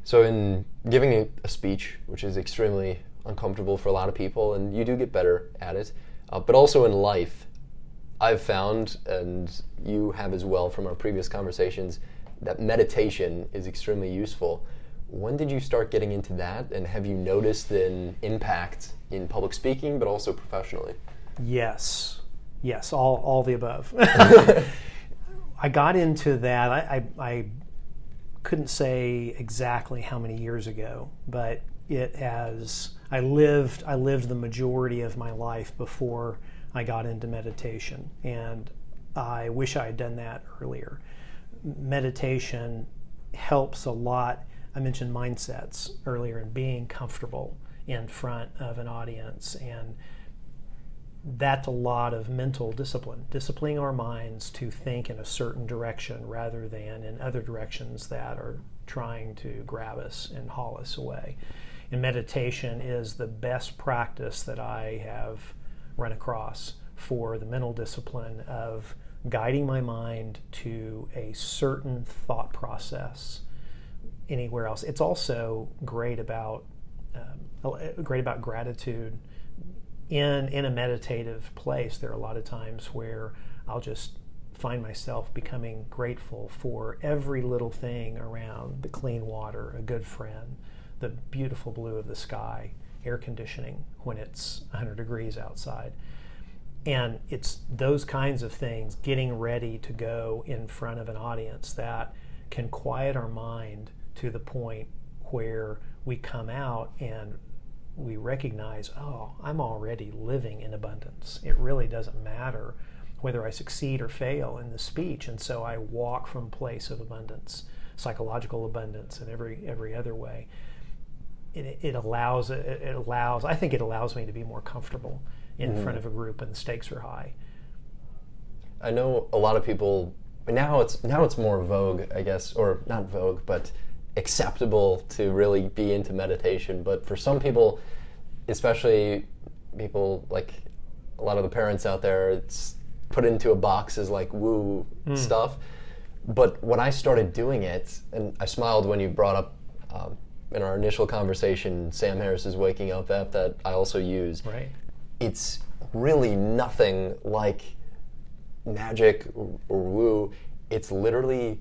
So in giving a speech, which is extremely uncomfortable for a lot of people, and you do get better at it, but also in life, I've found, and you have as well from our previous conversations, that meditation is extremely useful. When did you start getting into that, and have you noticed an impact in public speaking, but also professionally? Yes, all the above. I got into that, I couldn't say exactly how many years ago, but I lived the majority of my life before I got into meditation, and I wish I had done that earlier. Meditation helps a lot. I mentioned mindsets earlier, and being comfortable in front of an audience, and that's a lot of mental disciplining our minds to think in a certain direction rather than in other directions that are trying to grab us and haul us away. And meditation is the best practice that I have run across for the mental discipline of guiding my mind to a certain thought process anywhere else. It's also great about gratitude. In a meditative place, there are a lot of times where I'll just find myself becoming grateful for every little thing around: the clean water, a good friend, the beautiful blue of the sky, air conditioning when it's 100 degrees outside. And it's those kinds of things, getting ready to go in front of an audience, that can quiet our mind to the point where we come out and we recognize, oh, I'm already living in abundance. It really doesn't matter whether I succeed or fail in the speech. And so I walk from a place of abundance, psychological abundance, and every other way. It allows me to be more comfortable in front of a group, and the stakes are high. I know a lot of people now it's more vogue, I guess, or not vogue, but acceptable to really be into meditation. But for some people, especially people like a lot of the parents out there, it's put into a box as like woo stuff. But when I started doing it, and I smiled when you brought up in our initial conversation, Sam Harris's Waking Up app that I also use. Right. It's really nothing like magic or woo. It's literally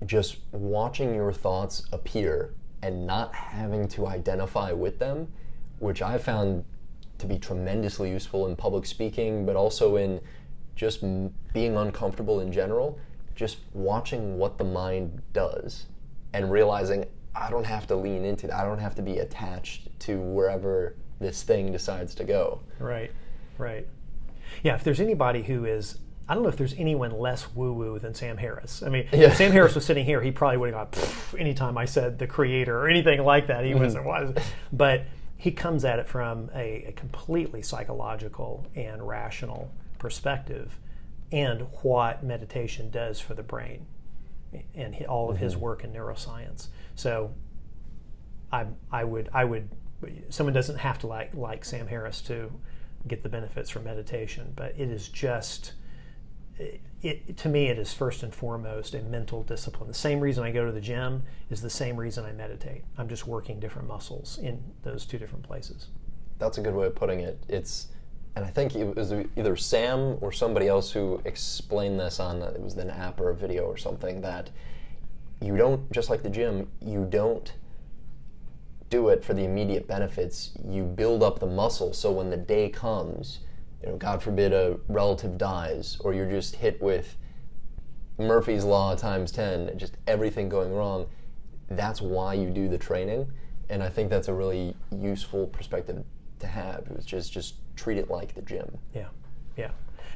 just watching your thoughts appear and not having to identify with them, which I found to be tremendously useful in public speaking, but also in just being uncomfortable in general, just watching what the mind does and realizing I don't have to lean into that. I don't have to be attached to wherever this thing decides to go. Right. Yeah, if there's anybody who is, I don't know if there's anyone less woo-woo than Sam Harris. I mean, if Sam Harris was sitting here, he probably would have gone, anytime I said the creator or anything like that. He wasn't. But he comes at it from a completely psychological and rational perspective, and what meditation does for the brain, and all of his work in neuroscience. So I would someone doesn't have to like Sam Harris to get the benefits from meditation, but it is just, to me, it is first and foremost a mental discipline. The same reason I go to the gym is the same reason I meditate. I'm just working different muscles in those two different places. That's a good way of putting it. And I think it was either Sam or somebody else who explained this on, it was an app or a video or something, that you don't, just like the gym, you don't do it for the immediate benefits. You build up the muscle, so when the day comes, God forbid a relative dies, or you're just hit with Murphy's Law times 10, just everything going wrong, that's why you do the training. And I think that's a really useful perspective to have. It was just treat it like the gym. Yeah.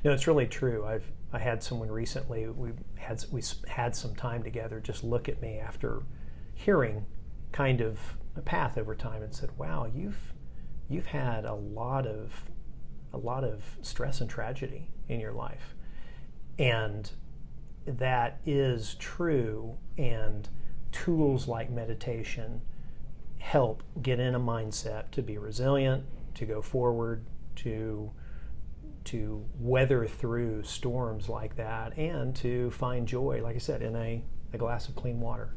No, it's really true. I had someone recently, we had some time together, just look at me after hearing kind of a path over time and said, wow, you've had a lot of stress and tragedy in your life. And that is true, and tools like meditation help get in a mindset to be resilient, to go forward, to weather through storms like that, and to find joy, like I said, in a glass of clean water.